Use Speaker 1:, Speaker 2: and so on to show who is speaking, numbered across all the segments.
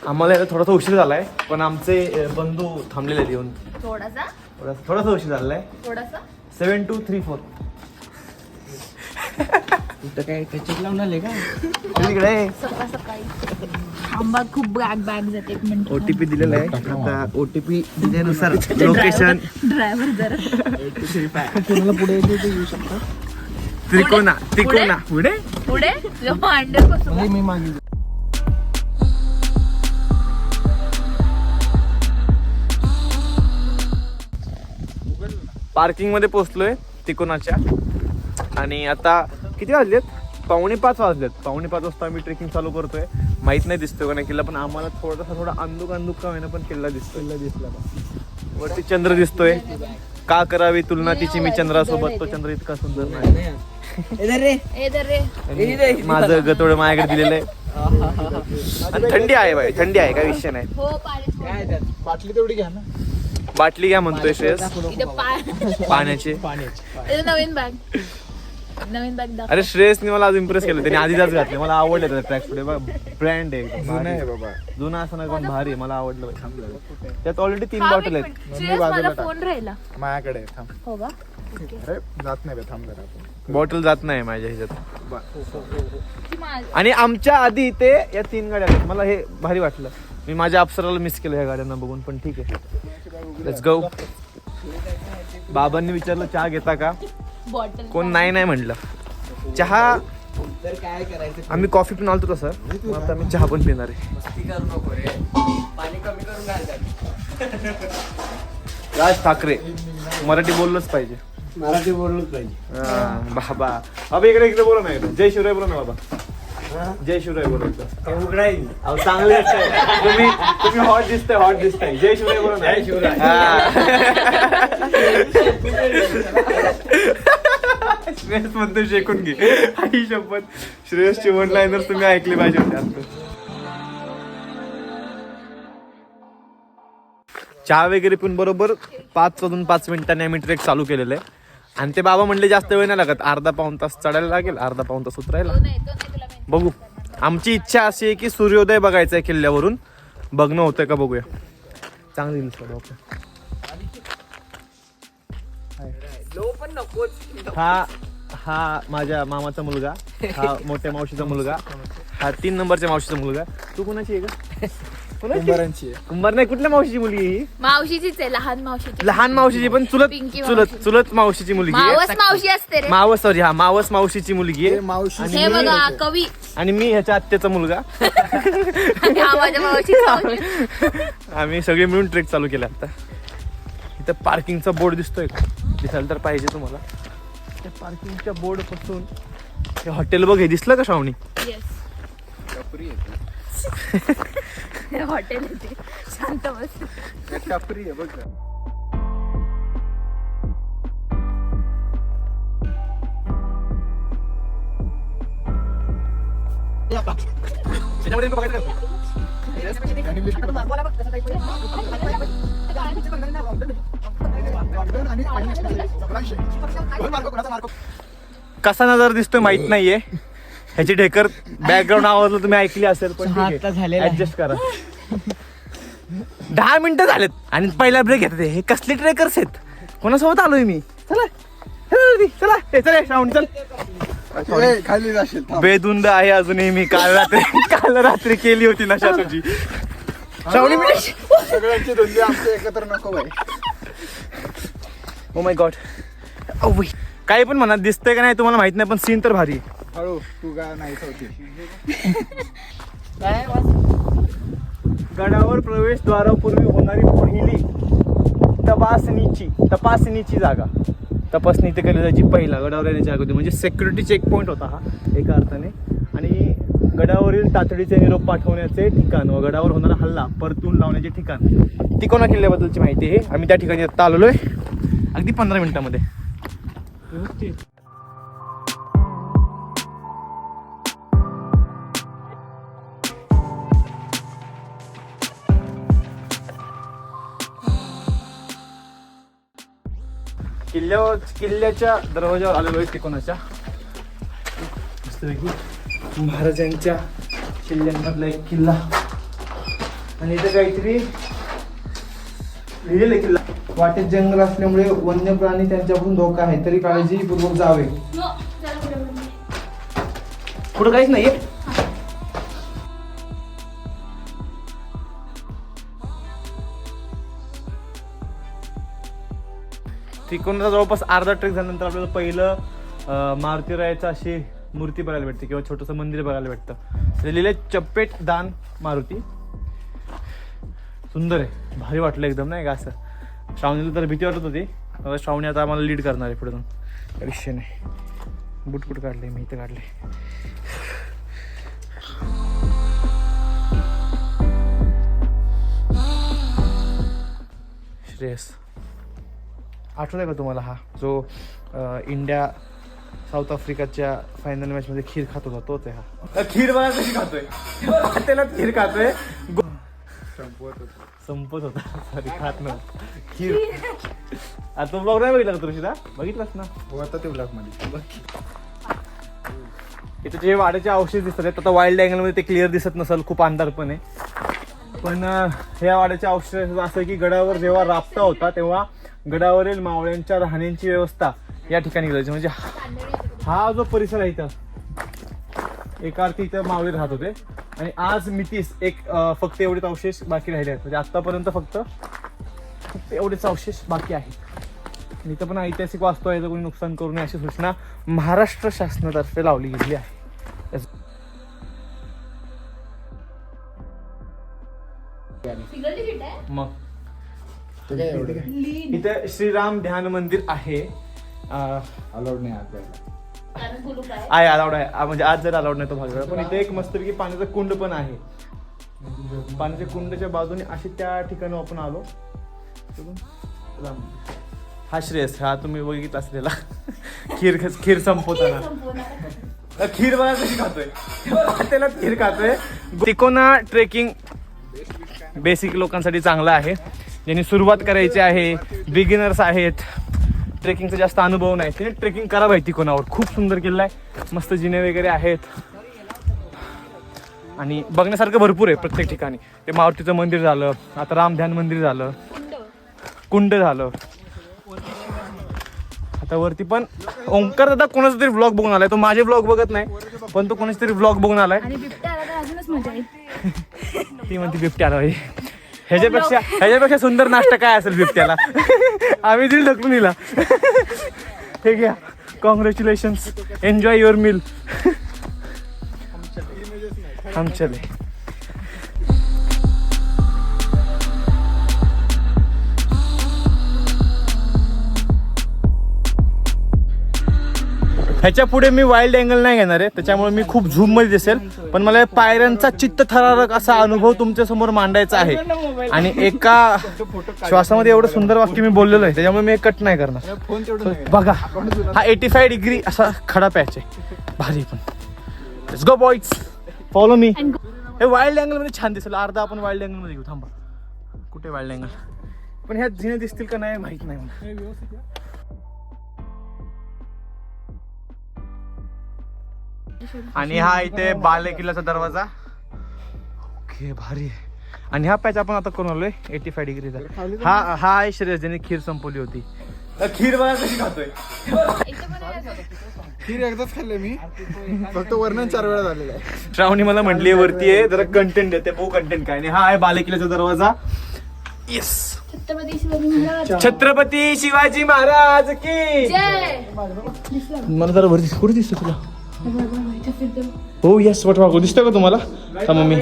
Speaker 1: आम्हाला यायला थोडासा उशीर झालाय, पण आमचे बंधू थांबलेले आहेत येऊन. थोडासा उशीर झालाय. 7234.
Speaker 2: इथं काय कचेक लावून आले का?
Speaker 1: इकडे
Speaker 3: सकाळी आंबा खूप बॅग जाते. एक मिनिट
Speaker 1: ओटीपी दिलेला आहे. आता ओटीपी दिल्यानुसार लोकेशन
Speaker 3: ड्रायव्हर जरा
Speaker 2: कोणाला पुढे येऊ शकता.
Speaker 1: त्रिकोणा पुढे
Speaker 3: पुढे अंडर
Speaker 2: म्हणजे मी मागे
Speaker 1: पार्किंग मध्ये पोहोचलोय तिकोनाच्या. आणि आता किती वाजलेत? 4:45 वाजलेत. 4:45 वाजता आम्ही ट्रेकिंग चालू करतोय. माहित नाही दिसतोय का नाही किल्ला, पण आम्हाला थोडा अंदूक का होईना पण किल्ला दिसतोय. वरती चंद्र दिसतोय. का करावी तुलना तिची मी चंद्रासोबत, तो चंद्र इतका सुंदर नाही. माझं गतोड माझ्याकडे दिलेलं आहे. आणि थंडी आहे बाई, थंडी आहे, काय विषय नाही.
Speaker 2: बाटली तेवढी घ्या ना.
Speaker 1: बाटली घ्या म्हणतोय श्रेयस पाण्याची.
Speaker 3: नवीन बॅग
Speaker 1: अरे श्रेयसने मला आज इम्प्रेस केलं. त्याने आधीच घातले. मला आवडले त्याचा ट्रॅक पुढे ब्रँड आहे एकदम.
Speaker 2: जुना आहे बाबा.
Speaker 1: जुना असं ना पण भारी आहे. मला आवडलं. त्यात ऑलरेडी 3 बॉटल आहेत.
Speaker 3: मला फोन राहिला
Speaker 2: माझ्याकडे थांब.
Speaker 3: हो का?
Speaker 2: अरे जात नाही बे, थांब जरा आपण.
Speaker 1: बॉटल जात नाही माझ्या ह्याच्यात. आणि आमच्या आधी ते या 3 गाड्या आहेत. मला हे भारी वाटलं. मी माझ्या अप्सराला मिस केलं ह्या गाड्यांना बघून, पण ठीक आहे. Let's go. बाबांनी विचारलं चहा घेता का?
Speaker 3: बॉटल
Speaker 1: कोण नाही म्हटलं. चहा
Speaker 2: काय करायचं?
Speaker 1: आम्ही कॉफी पण आलतो तसं. आता आम्ही चहा पण पिणार आहे.
Speaker 2: पाणी कमी करून घालतात.
Speaker 1: राज ठाकरे मराठी बोललंच पाहिजे.
Speaker 2: मराठी बोललोच पाहिजे.
Speaker 1: बाबा बाबा इकडे बोला ना. जय शिवराय बोला ना बाबा. जय शिवराय बोलायचं.
Speaker 2: उघडाय
Speaker 1: अहो चांगले दिसतंय. तुम्ही हॉट दिसताय. जय शिवराय बोला ना.
Speaker 2: जय शिवराय.
Speaker 1: श्रेयस म्हणतो शेकून घे. आई शपथ, श्रेयसची वन लाईनर तुम्ही ऐकली पाहिजे होते. चहा वगैरे पिऊन बरोबर 5:05 आम्ही ट्रेक चालू केलेलं आहे. आणि ते बाबा म्हणले जास्त वेळ नाही लागत, अर्धा-पाऊण तास चढायला लागेल, अर्धा-पाऊण तास उतरायला. बघू. आमची इच्छा अशी आहे की सूर्योदय बघायचा आहे किल्ल्यावरून. बघणं होतंय का बघूया. चांगली दिसत. हा माझ्या मामाचा मुलगा, हा मोठ्या मावशीचा मुलगा, हा 3 नंबरच्या मावशीचा मुलगा. तू कोणाची आहे का?
Speaker 2: कुंभारांची आहे.
Speaker 1: कुंभार नाही, कुठल्या मावशीची मुलगी ही?
Speaker 3: मावशीचीच आहे. लहान मावशीची
Speaker 1: पण चुलत मावशीची मुलगी आहे.
Speaker 3: मावशी असते रे.
Speaker 1: मावस मावशीची मुलगी आहे.
Speaker 2: मावशी
Speaker 3: हे बघा कवी.
Speaker 1: आणि मी ह्याच्या आत्याचा मुलगा.
Speaker 3: माझ्या मावशीचा.
Speaker 1: आम्ही सगळे मिळून ट्रेक चालू केला. आता इथं पार्किंगचा बोर्ड दिसतोय का? दिसायला तर पाहिजे तुम्हाला. त्या पार्किंगच्या बोर्ड पासून हे हॉटेल बघ, हे दिसलं का श्रावणी?
Speaker 3: हॉटेल येते. शांत बस.
Speaker 2: टपरी आहे बघ.
Speaker 1: कसा नजर दिसतोय माहित नाहीये. ह्याची ढेकर बॅकग्राऊंड आवाज तुम्ही ऐकली असेल, पण ऍडजस्ट करा. 10 मिनिटं झालेत आणि पहिला ब्रेक घेतात. हे कसले ट्रेकर्स आहेत? कोणासोबत आलोय मी? चला चला श्रावण चल.
Speaker 2: खाली जाशील.
Speaker 1: बेधुंद आहे अजूनही मी. काल रात्री केली होती नशा तुझी. श्रावणी मी
Speaker 2: सगळ्यांची धुंदी आमच्या एकत्र नको बाई.
Speaker 1: Oh my God. काही पण म्हणा, दिसतंय का नाही तुम्हाला माहित नाही, पण सीन तर भारी.
Speaker 2: हळू तू का नाही होती.
Speaker 1: गडावर प्रवेशद्वारापूर्वी होणारी पहिली तपासणीची जागा. तपासणी इथे केली जायची पहिला गडावर येण्याच्या अगोदर. म्हणजे सिक्युरिटी चेक पॉईंट होता हा एका अर्थाने. आणि गडावरील तातडीचे निरोप पाठवण्याचे ठिकाण व गडावर होणारा हल्ला परतून लावण्याचे ठिकाण. तिकोना किल्ल्याबद्दलची माहिती आहे. आम्ही त्या ठिकाणी आता आलेलोय अगदी 15 मिनिटांमध्ये. किल्ल्याच्या दरवाजावर आलेलो आहे तिकोनाच्या. महाराजांच्या किल्ल्यांमधला एक किल्ला. आणि इथे काहीतरी लिहिलेलं की वाटेत जंगल असल्यामुळे वन्य प्राणी त्यांच्याकडून धोका आहे, तरी काळजीपूर्वक जावे. पुढे काहीच नाहीये. तिकडून जवळपास अर्धा ट्रेक झाल्यानंतर आपल्याला पहिलं मारुती रायाचं अशी मूर्ती बघायला भेटते किंवा छोटंसं मंदिर बघायला भेटतं. ते लिहिलंय चप्पेट दान मारुती. सुंदर आहे, भारी वाटलं एकदम नाही का असं. श्रावणीला तर भीती वाटत होती. आता श्रावणी आता आम्हाला लीड करणार आहे पुढे जाऊन. विषय नाही. बुटकुट काढले मी इथं काढले. श्रेयस आठवत आहे का तुम्हाला हा जो इंडिया साऊथ आफ्रिकाच्या फायनल मॅच मध्ये खीर खात होता तोच आहे हा. खीर बघा कशी खातोय. त्याला खीर खातोय. संपत होता सॉरी खात नव्हता खीर. आता ब्लॉग नाही बघितला का तुळशीदा? बघितलास ना
Speaker 2: हो आता ते ब्लॉग मध्ये.
Speaker 1: इथे जे वाड्याचे अवशेष दिसत आहेत आता वाईल्ड अँगल मध्ये ते क्लिअर दिसत नसेल, खूप अंधार पण आहे. पण ह्या वाड्याचे अवशेष असं की गडावर जेव्हा राबता होता तेव्हा गडावरील मावळ्यांच्या राहण्याची व्यवस्था या ठिकाणी करायची. म्हणजे हा जो परिसर आहे इथं एका अर्थी इथं मावळे राहत होते आणि आज मितीस एक फक्त एवढेच अवशेष बाकी राहिले आहेत. म्हणजे आतापर्यंत फक्त एवढेच अवशेष बाकी आहेत. इथं पण ऐतिहासिक वास्तू आहे, कोणी नुकसान करू नये अशी सूचना महाराष्ट्र शासनातर्फे लावली गेली आहे. मग इथं श्रीराम ध्यान मंदिर आहे.
Speaker 2: अलाउड नाही आपल्याला.
Speaker 1: आहे अलाउड आहे, म्हणजे आज जर अलाउड नाही तो भाग. पण इथे एक मस्तपैकी पाण्याचा कुंड पण आहे. पाण्याच्या कुंडाच्या बाजूने अशी त्या ठिकाणी आपण आलो. हा श्रेयस, हा तुम्ही बघितला असलेला खीर संपवताना. खीर बघा कशी खातोय. त्याला खीर खातोय. तिकोना ट्रेकिंग बेसिक लोकांसाठी चांगला आहे. ज्यांनी सुरुवात करायची आहे, बिगिनर्स आहेत, ट्रेकिंगचा जास्त अनुभव नाही, त्याने ट्रेकिंग करा पाहिजे तिकोनावर. खूप सुंदर किल्ला आहे, मस्त जिने वगैरे आहेत आणि बघण्यासारखं भरपूर आहे प्रत्येक ठिकाणी. ते मारुतीचं मंदिर झालं, आता राम ध्यान मंदिर झालं, कुंड झालं. आता वरती पण ओंकार दादा कोणाचा तरी व्लॉग बघून आलाय. तो माझे व्लॉग बघत नाही पण तो कोणाचा तरी व्लॉग बघून आलाय. ती म्हणते बिबट्या आला. ह्याच्यापेक्षा सुंदर नाश्ता काय असेल बिबट्याला. आम्ही दिल ढकलून दिला. हे घ्या, कॉंग्रॅच्युलेशन्स, एन्जॉय युअर मील. हम चले. ह्याच्या पुढे मी वाईल्ड अँगल नाही घेणार आहे, त्याच्यामुळे मी खूप झूम मध्ये दिसेल. पण मला पायऱ्यांचा चित्तथरारक असा अनुभव तुमच्या समोर मांडायचा आहे. आणि एका श्वासामध्ये एवढं सुंदर वाक्य मी बोललेलो आहे, त्याच्यामुळे मी कट नाही करणार. बघा, हा 85 डिग्री असा खडा पॅच आहे, भारी. पण let's go boys, follow me. हे वाईल्ड अँगल मध्ये छान दिसेल. अर्धा आपण वाईल्ड अँगल मध्ये घेऊ. थांबा, कुठे वाईल्ड अँगल? पण ह्या जिने दिसतील का नाही माहित नाही मला. आणि हा इथे बाले किल्ल्याचा दरवाजा. ओके, भारी आहे. आणि हा पॅच आपण आता करून आलोय 85 डिग्रीचा. हा आहे श्रेयस, ज्याने खीर संपवली होती. खीर बघा कशी खातोय.
Speaker 2: खीर एकदाच खाल्ले मी, फक्त वर्णन 4 वेळा झालेलं आहे.
Speaker 1: श्रावणी मला म्हटली वरती आहे जरा कंटेंट देते, बहु कंटेंट काय नाही. हा आहे बाले किल्ल्याचा दरवाजा. येस, छत्रपती शिवाजी महाराज की मला जरा वरती कुठे दिसतो तुला? हो येस, वाटवा दिसतं का तुम्हाला? हा मम्मी,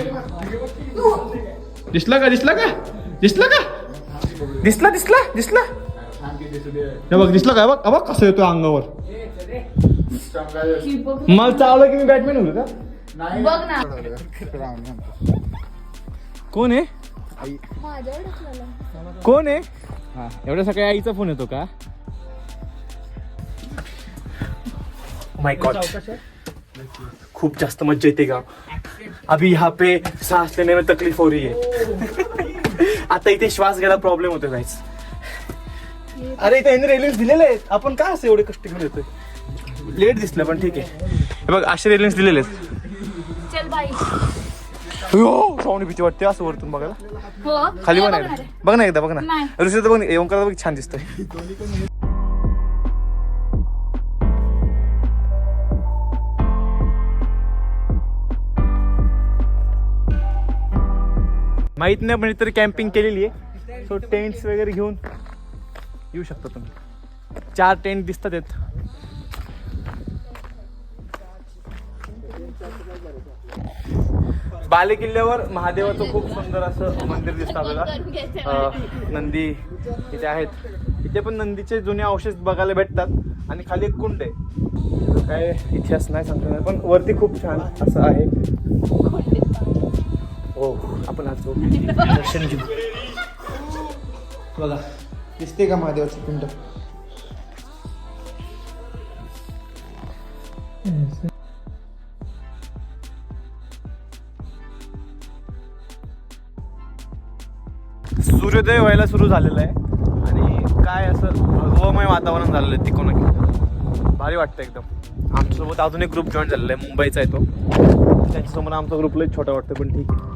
Speaker 1: दिसला का? दिसला का? दिसला का? दिसला दिसला दिसला हे बघ, दिसला काय? बघ कसं येतो अंगावर. मला चावलं की मी बॅटमॅन होतो का? कोण आहे? कोण आहे? एवढ्या सकाळी आईचा फोन येतो का? माय गॉड, खूप जास्त मज्जा येते का? अभी यहाँ पे सांस लेने में तकलीफ हो रही है. आता इथे श्वास घ्यायला प्रॉब्लेम होतो गाईस. अरे इथे रेलिंग्स दिलेले आहेत, आपण का असं एवढे कष्ट घेऊन येतोय? लेट दिसलं पण ठीक आहे. हे बघ, असे रेलिंग्स दिलेले आहेत.
Speaker 3: चल बाई.
Speaker 1: पाहुणे भीती वाटते असं वरतून बघायला.
Speaker 3: हो
Speaker 1: खाली
Speaker 3: ये
Speaker 1: बघ
Speaker 3: बघ
Speaker 1: ना
Speaker 3: ना.
Speaker 1: बघ ना एकदा बघ ना
Speaker 3: नाही.
Speaker 1: ऋषी बघ ओंकार बघ छान दिसतोय. माहित नाही पण इतर कॅम्पिंग केलेली आहे. सो टेंट्स वगैरे घेऊन येऊ शकता तुम्ही. 4 टेंट दिसतात आहेत. बाले किल्ल्यावर महादेवाचं खूप सुंदर असं मंदिर दिसतं आपल्याला. नंदी इथे आहेत. इथे पण नंदीचे जुने अवशेष बघायला भेटतात आणि खाली एक कुंड आहे. काय इतिहास नाही सांगता येणार पण वरती खूप छान असं आहे. हो आपण आज दर्शन घेऊ.
Speaker 2: बघा दिसते का महादेवाचं पिंड.
Speaker 1: सूर्योदय व्हायला सुरू झालेलं आहे आणि काय असं भगवमय वातावरण झालेलं आहे तिकोना. भारी वाटतं एकदम. आमच्यासोबत अजून एक ग्रुप जॉईन झालेला आहे. मुंबईचा आहे तो. त्यांच्यासमोर आमचा ग्रुप लई छोटा वाटतं पण ठीक आहे.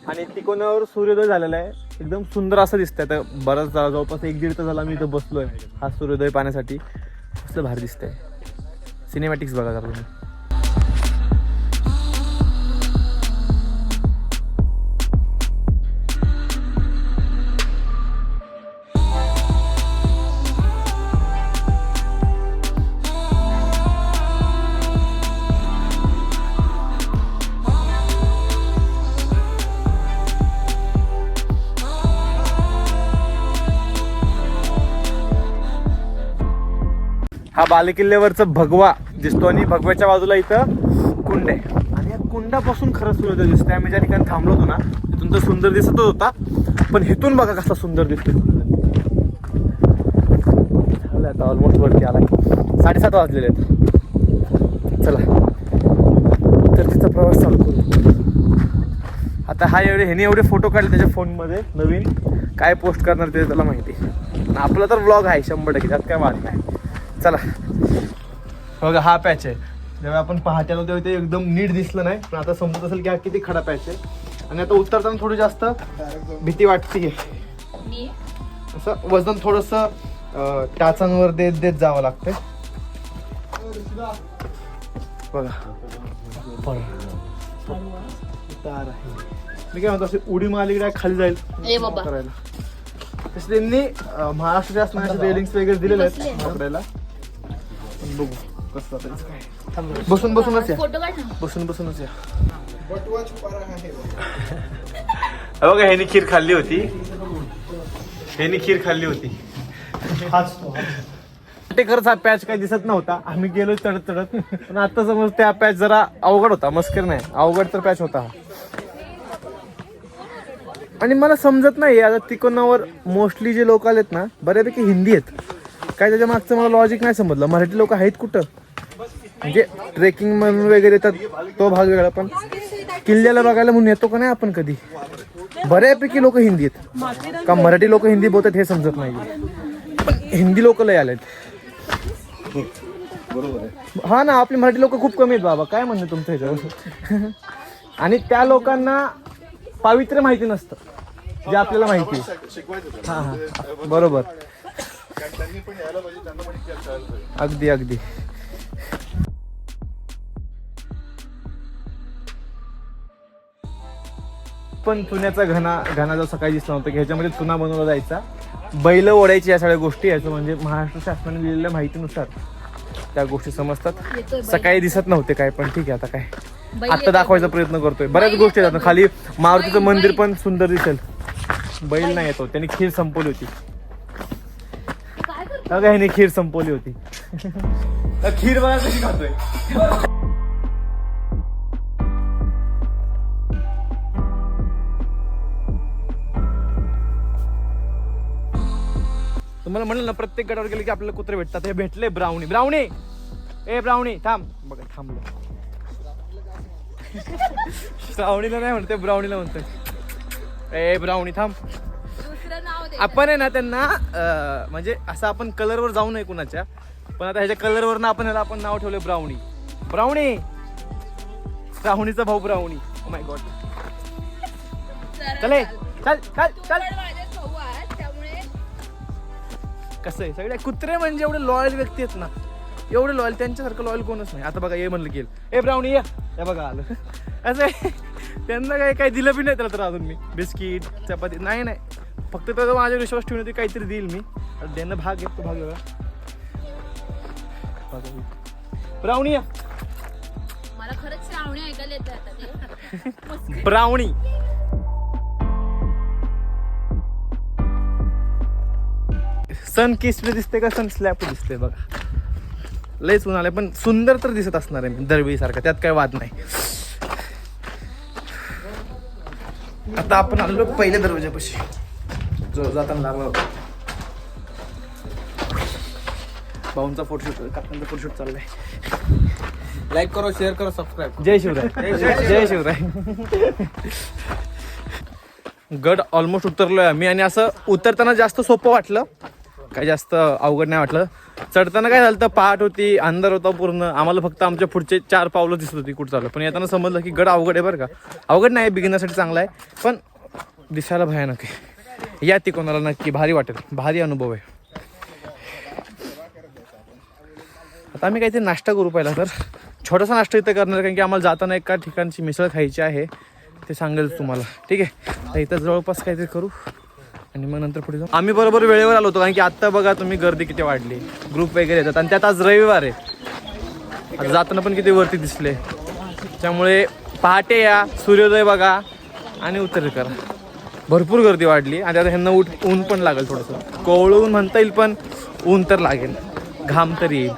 Speaker 1: आणि तिकोनावर सूर्योदय झालेला आहे. एकदम सुंदर असं दिसतंय. तर बराच जवळपास 1-1.5 तास झाला मी इथं बसलोय हा सूर्योदय पाहण्यासाठी. कसलं भारी दिसतंय. सिनेमॅटिक्स बघा जरा तुम्ही. हा बालेकिल्ल्यावरचा भगवा दिसतो आणि भगव्याच्या बाजूला इथं कुंड आहे आणि या कुंडापासून खरं सूर्योदय दिसतंय. आम्ही ज्या ठिकाणी थांबलो होतो ना तिथून तर सुंदर दिसतच होता पण इथून बघा कसा सुंदर दिसतोय. आता ऑलमोस्ट वरती आला. 7:30 वाजलेले आहेत. चला तर तिचा प्रवास चालू करू. आता हा ह्याने एवढे फोटो काढले त्याच्या फोनमध्ये नवीन. काय पोस्ट करणार ते त्याला माहिती. आपला तर व्लॉग आहे 100%. त्यात काय वाद नाही. चला बघा हा पॅच आहे. जेव्हा आपण पहाटे आलो तेव्हा ते एकदम नीट दिसलं नाही पण आता समजत असेल की हा किती खडा पॅच आहे. आणि आता उतरताना थोडी जास्त भीती वाटते. असं वजन थोडंसं टाचांवर देत देत जावं लागतंय. बघा उतार आहे. मी काय म्हणतो अशी उडी मारली की खाली जाईल करायला. तसे त्यांनी महाराष्ट्र शासनाचे रेलिंग्स वगैरे दिलेले आहेत वापरायला. बघू कसं जातं. बसून बसूनच या. बसून बसूनच या. बघा ह्यानी खीर खाल्ली होती. ते खरंच हा पॅच काही दिसत नव्हता. आम्ही गेलो चढत चढत पण आता समज त्या पॅच जरा अवघड होता. मस्कर नाही अवघड तर पॅच होता. आणि मला समजत नाही आता तिकोनावर मोस्टली जे लोक आलेत ना बऱ्यापैकी हिंदी आहेत. काय त्याच्या मागचं मला लॉजिक नाही समजलं. मराठी लोक आहेत कुठं. म्हणजे ट्रेकिंग म्हणून वगैरे तर तो भाग वेगळा पण किल्ल्याला बघायला म्हणून येतो का नाही आपण कधी. बऱ्यापैकी लोक हिंदी आहेत का मराठी लोक हिंदी बोलतात हे समजत नाही. पण हिंदी लोक लय आलेत. हा ना आपली मराठी लोक खूप कमी आहेत बाबा. काय म्हणणं तुमचं ह्याच्यावर. आणि त्या लोकांना पावित्र्य माहिती नसतं जे आपल्याला माहिती. हा हा बरोबर. अगदी अगदी. पण चुन्याचा घना जो सकाळी दिसला होता की ह्याच्यामध्ये चुना बनवला जायचा. बैल ओढायची या सगळ्या गोष्टी. याचं म्हणजे महाराष्ट्र शासनाने लिहिलेल्या माहितीनुसार त्या गोष्टी समजतात. सकाळी दिसत नव्हते काय पण ठीक आहे आता काय आता दाखवायचा प्रयत्न करतोय. बऱ्याच गोष्टी आहेत. खाली मारुतीचं मंदिर पण सुंदर दिसेल. बैल नाही येतो. त्यांनी खीर संपवली होती. ह्याने खीर संपवली होती. खीर बघा कशी खातोय. तुम्हाला म्हणलं ना प्रत्येक गडावर गेले की आपल्याला कुत्रे भेटतात. हे भेटले ब्राउनी. ब्राउनी ए ब्राउनी थांब. बघा थांबलो. श्रावणीला नाही म्हणते, ब्राउनीला म्हणतोय. ए ब्राउनी थांब.
Speaker 3: दुसरं नाव दे.
Speaker 1: आपण आहे ना त्यांना म्हणजे असं आपण कलरवर जाऊ नये कुणाच्या, पण आता ह्याच्या कलरवर ना आपण ह्याला आपण नाव ठेवले ब्राउनी. ब्राउनी, श्रावणीचा भाऊ ब्राउनी. Oh my God. चले चल चल
Speaker 3: तू
Speaker 1: चल.
Speaker 3: पण माझे भाऊ आहेस, त्यामुळे
Speaker 1: कसं आहे सगळे कुत्रे म्हणजे एवढे लॉयल व्यक्ती आहेत ना, एवढे लॉयल, त्यांच्यासारखं लॉयल कोणच नाही. आता बघा ये म्हणलं की ए ब्राउनी ये, हे बघा आलं. असं आहे. त्यांना काही दिलं बी नाही त्याला तर अजून मी बिस्किट चपाती नाही नाही, फक्त त्याचा माझ्या विश्वास ठेवून होती काहीतरी देईल मी. आता देणं भाग आहे, तो भाग वेगळा. ब्राउनी या.
Speaker 3: मला खरंच श्रावणी ऐकायला येतं आता ते.
Speaker 1: ब्राउनी. सन किस्म दिसते का सन स्लॅप दिसते बघा. लयच ऊन आलंय, पण सुंदर तर दिसत असणार आहे मी दरवेळी सारखा, त्यात काही वाद नाही. आता आपण आलो पहिल्या दरवाजापाशी, जो जाताना लागला होता. भाऊंचा फोटोशूट, काकांचा फोटोशूट चाललाय.
Speaker 2: लाईक करो, शेअर करो, सबस्क्राईब.
Speaker 1: जय शिवराय. जय शिवराय. गड ऑलमोस्ट उतरलोय आम्ही, आणि असं उतरताना जास्त सोपं वाटलं, काही जास्त अवघड नाही वाटलं. चढताना काय झालं तर पहाट होती, अंधार होता पूर्ण, आम्हाला फक्त आमच्या पुढचे 4 पावलं दिसत होती कुठं चाललं. पण येताना समजलं की गड अवघड आहे बरं का. अवघड नाही, बिगिनरसाठी चांगला आहे, पण दिसायला भयानक आहे. या ती कोणाला नक्की भारी वाटेल, भारी अनुभव आहे. आता आम्ही काहीतरी नाश्ता करू पहिला तर. छोटासा नाश्ता इथं करणार, कारण की आम्हाला जाताना एका ठिकाणची मिसळ खायची आहे, ते सांगेल तुम्हाला. ठीक आहे, तर इथं जवळपास काहीतरी करू आणि मग नंतर पुढे जाऊ. आम्ही बरोबर वेळेवर आलो होतो, कारण की आत्ता बघा तुम्ही गर्दी किती वाढली, ग्रुप वगैरे येतात, आणि त्यात आज रविवार आहे. आता जाताना पण किती वरती दिसले, त्यामुळे पहाटे या, सूर्योदय बघा आणि उतर करा. भरपूर गर्दी वाढली, आणि आता ह्यांना ऊन पण लागेल, थोडंसं कोवळून म्हणता येईल, पण ऊन तर लागेल, घाम तरी येईल.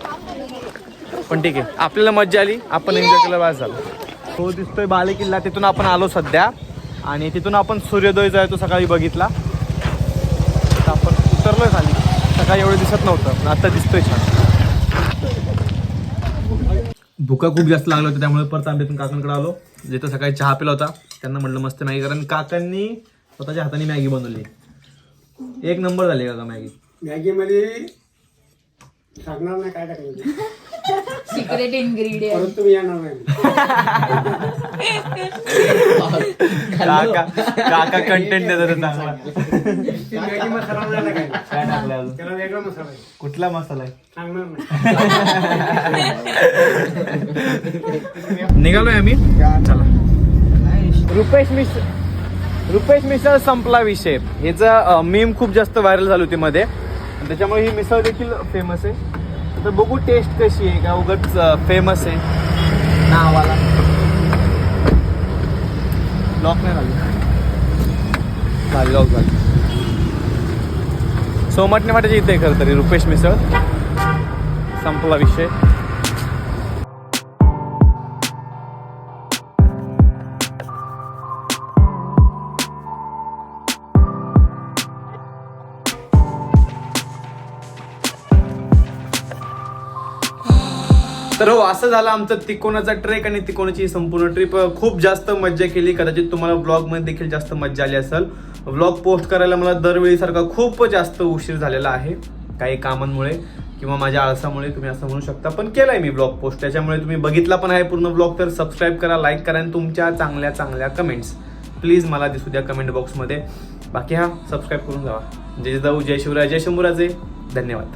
Speaker 1: पण ठीक आहे, आपल्याला मज्जा आली, आपण एन्जॉय केलं, बस झालं. तो दिसतोय बाले किल्ला, तिथून आपण आलो सध्या, आणि तिथून आपण सूर्योदय जायचो सकाळी बघितला. आता आपण उतरलोय खाली, सकाळी एवढं दिसत नव्हतं, पण आता दिसतोय छान. भुका खूप जास्त लागलं होतं, त्यामुळे परत आम्ही इथून काकांकडे आलो, जिथं सकाळी चहा पिला होता. त्यांना म्हटलं मस्त मॅगी, कारण काकांनी स्वतःच्या हाताने मॅगी बनवली, 1 नंबर झाली काका मॅगी.
Speaker 4: मॅगी मध्ये सांगणार नाही काय टाकायचं,
Speaker 3: सिक्रेट इन्ग्रेडियंट.
Speaker 4: परत तुम्ही येणार नाही.
Speaker 1: काका कंटेंट देतात चांगला.
Speaker 4: मॅगी मसाला नाही टाकायचा,
Speaker 1: काय टाकलं अजून?
Speaker 4: त्याला वेगळा मसाला आहे,
Speaker 1: कुठला मसाला आहे?
Speaker 4: सांगणार नाही.
Speaker 1: निघालोय आम्ही, चला. रुपेश मिसळ संपला विषय. ह्याचा मीम खूप जास्त व्हायरल झाली होती मध्ये, त्याच्यामुळे ही मिसळ देखील फेमस आहे. तर बघू टेस्ट कशी आहे, का उगाच फेमस आहे नावाला. लॉक नाही झाली, लॉक झाली. सोमटणे वाट्याच्या इथे खरं तरी रुपेश मिसळ. संपला विषय. तर हो, असं झालं आमचं तिकोनाचा ट्रेक आणि तिकोनाची संपूर्ण ट्रिप. खूप जास्त मज्जा केली. कदाचित तुम्हाला ब्लॉगमध्ये देखील जास्त मज्जा आली असेल. व्लॉग पोस्ट करायला मला दरवेळीसारखा खूप जास्त उशीर झालेला आहे, काही कामांमुळे किंवा माझ्या आळसामुळे तुम्ही असं म्हणू शकता, पण केलाय मी ब्लॉग पोस्ट, त्याच्यामुळे तुम्ही बघितला पण आहे पूर्ण ब्लॉग. तर सबस्क्राईब करा, लाईक करा, आणि तुमच्या चांगल्या चांगल्या कमेंट्स प्लीज मला दिसू द्या कमेंट बॉक्समध्ये. बाकी हा सबस्क्राईब करून जावा. जय जाऊ, जय शिवराय, जय शंभूराजे. धन्यवाद.